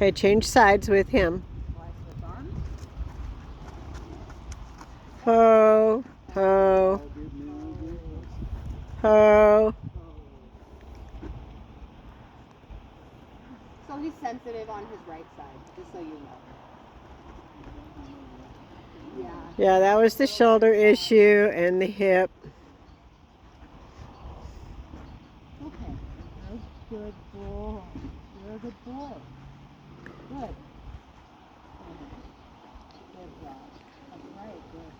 Okay, change sides with him. Ho, ho, ho. So he's sensitive on his right side, just so you know. Yeah, that was the shoulder issue and the hip. Okay. Good boy. You're a good boy. Good. Good job. That's right. Good.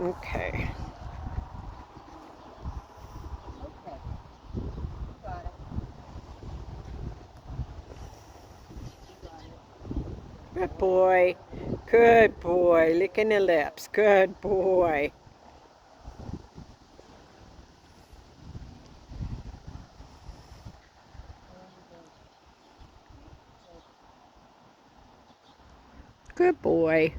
Okay. Good boy. Good boy. Licking the lips. Good boy. Good boy.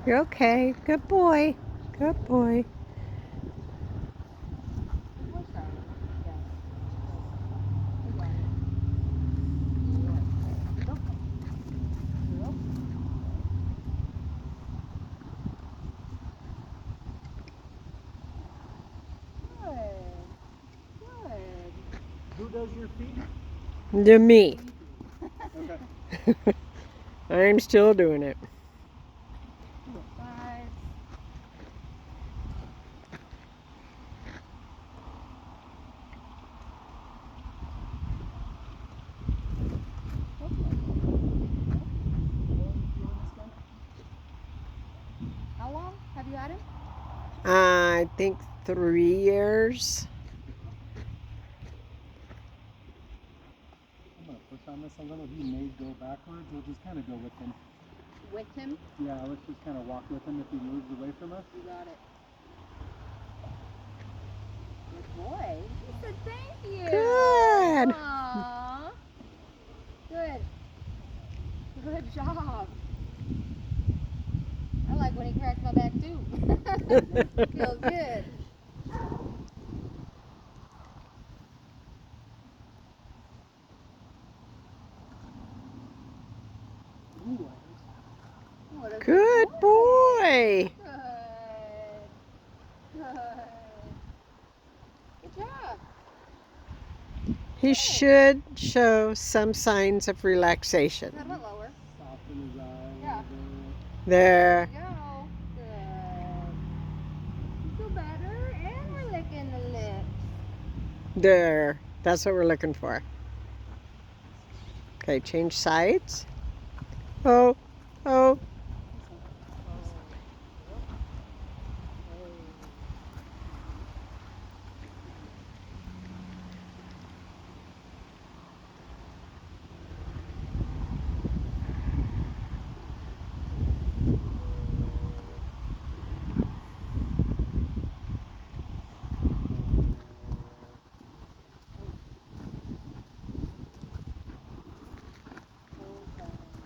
You're okay. Good boy. Good boy. Who does your feet? To me. Okay. I'm still doing it. How long have you had him? I think 3 years. I'm going to push on this a little. He may go backwards. We'll just kind of go with him. With him? Yeah, let's just kind of walk with him if he moves away from us. You got it. Good boy. He said thank you. Good. Aww. Good. Good job. I like when he cracks my back too. Feels good. What a Good boy. Good. Good. Good job. He should show some signs of relaxation. A little bit lower. Soften his eyes. Yeah. There. There you go. Good. You feel better? And we're licking the lips. There. That's what we're looking for. Okay, change sides. Oh, oh.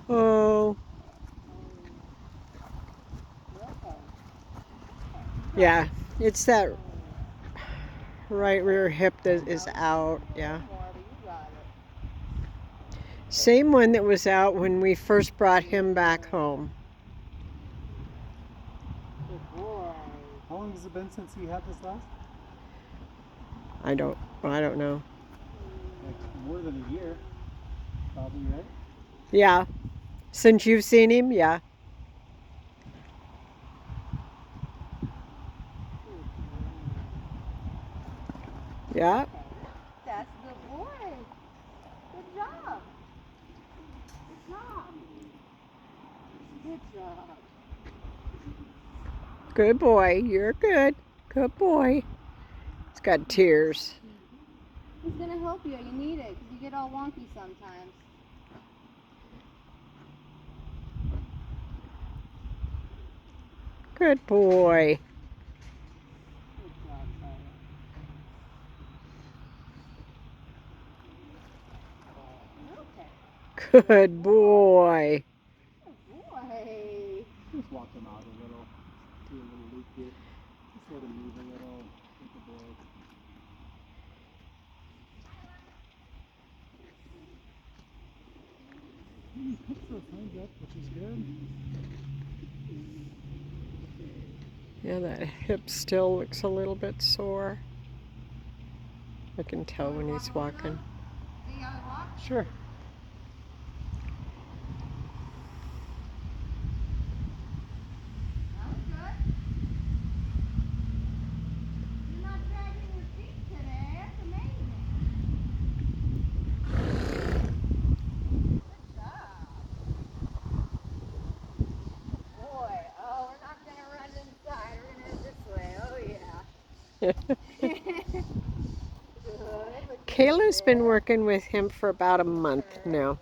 Oh. Yeah, it's that right rear hip that is out. Yeah. Same one that was out when we first brought him back home. How long has it been since he had this last? I don't know. Like more than a year. Probably, right? Yeah. Since you've seen him, yeah. Yeah. That's good boy. Good job. Good job. Good job. Good boy. You're good. Good boy. It's got tears. He's gonna help you. You need it because you get all wonky sometimes. Good boy. Good boy. Boy. Just walk them out a little. Do a little loop here. Just let them move a little. Take a break. He picks those hands up, which is good. Yeah, that hip still looks a little bit sore. I can tell when he's walking. You gotta walk? Sure. That was good. You're not dragging your feet today. That's amazing. Good job. Boy, oh, we're not gonna run inside. We're gonna head this way. Oh yeah. Good. Kayla's been working with him for about a month now.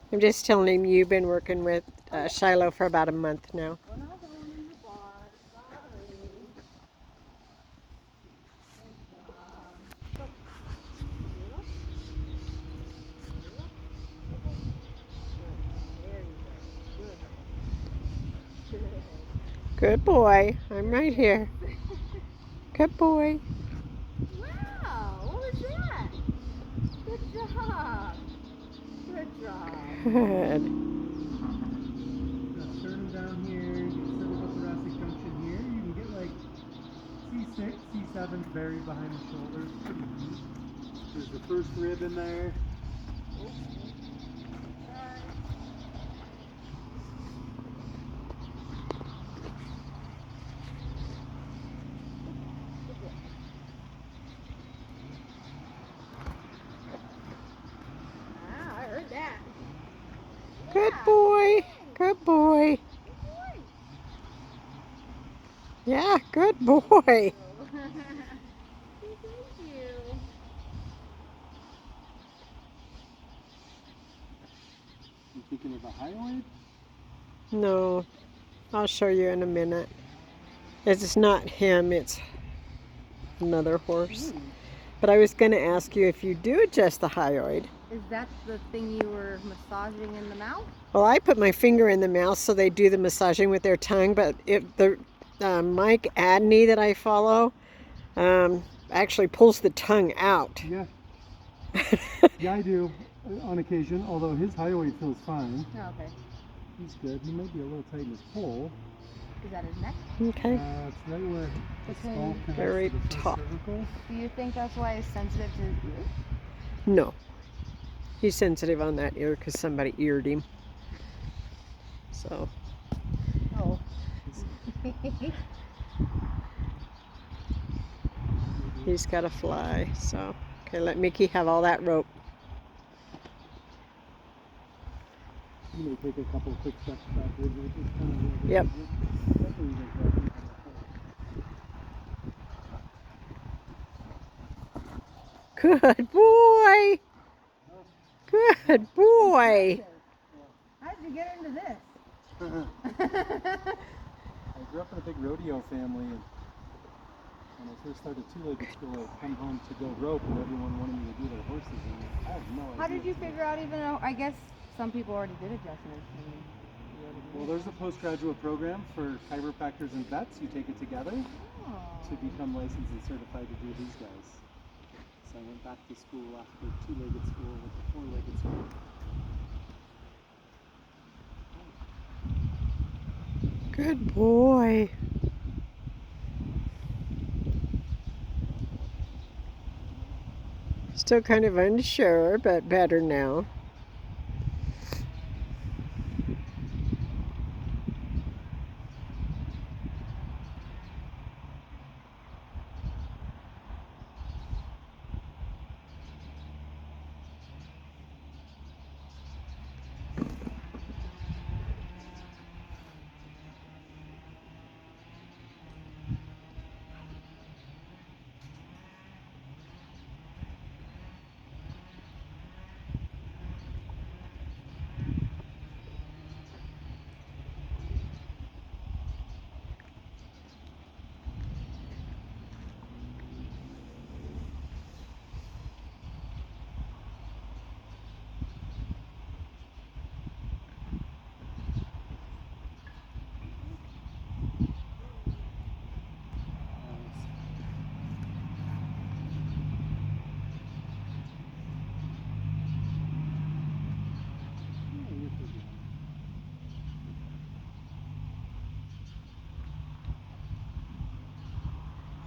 I'm just telling him you've been working with Shiloh for about a month now. We're not going in the barn. Sorry. Good boy. I'm right here. Good boy. Wow, what was that? Good job. Good job. Good. Now sternum down here. You get cervicothoracic junction here. You can get like C6, C7 buried behind the shoulders. Pretty neat. There's the first rib in there. Wow, I heard that. Good Yeah. boy. Good boy. Good boy. Yeah, good boy. Thank you. You thinking of a hyoid? No, I'll show you in a minute. It's not him, it's another horse. But I was going to ask you if you do adjust the hyoid. Is that the thing you were massaging in the mouth? Well, I put my finger in the mouth so they do the massaging with their tongue, but the Mike Adney that I follow actually pulls the tongue out. Yeah. Yeah, I do on occasion, although his hyoid feels fine. Oh, okay. He's good. He might be a little tight in his pole. Is that his neck? Okay. It's right where the skull connects Very to the first top. cervical. Do you think that's why he's sensitive to his ears? No. He's sensitive on that ear because somebody eared him. So. Oh. He's got to fly. So, okay, let Mickey have all that rope. You may take a couple quick steps backwards. It's kind of Yep. Good boy. Good boy. How did you get into this? I grew up in a big rodeo family, and when I first started two-legged school, I'd come home to go rope, and everyone wanted me to do their horses, and I had no idea. How did you figure out even though, I guess some people already did adjustments. Well, there's a postgraduate program for chiropractors and vets. You take it together to become licensed and certified to do these guys. So I went back to school after two-legged school with the four-legged school. Good boy. Still kind of unsure, but better now.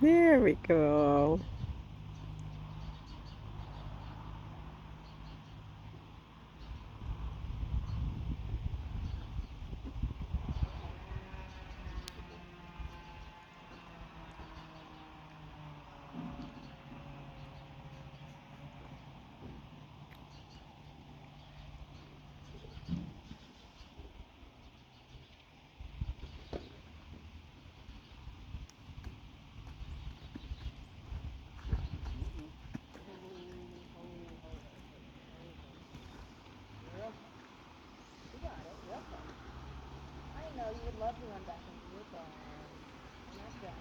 There we go. I know you would love to run back into your car. I'm not done.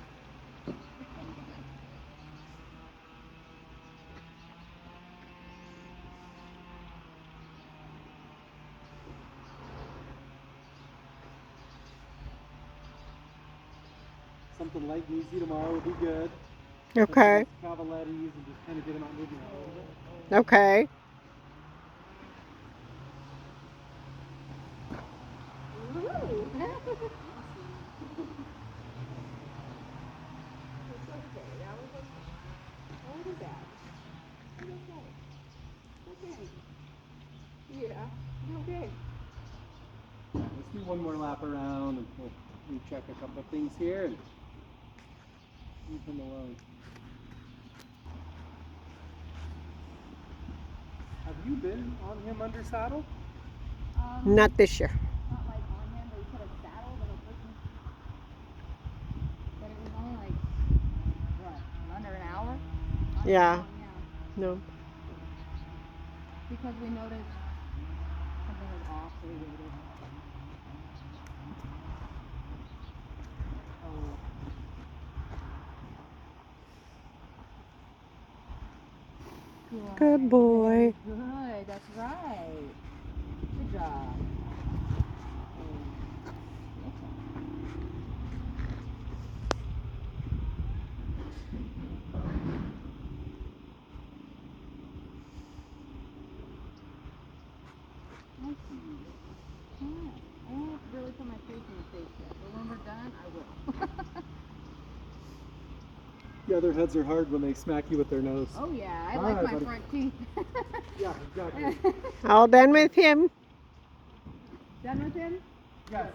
Something light and easy tomorrow would be good. Okay. Cavalettis and just kind of get them out moving a little bit. Okay. Let's do one more lap around and we'll recheck a couple of things here and leave him alone. Have you been on him under saddle? Not this year. Not like on him, but we put a saddle that was looking. But it was only like, what, under an hour? Yeah. Yeah. No. Because we noticed something was off, so we waited. Good boy. Good, that's right. Good job. I don't have to really put my face in the face yet, but when we're done, I will. The other heads are hard when they smack you with their nose. Oh yeah, I All like right, my buddy. front teeth. Yeah, exactly. All done with him? Done with him? Yes.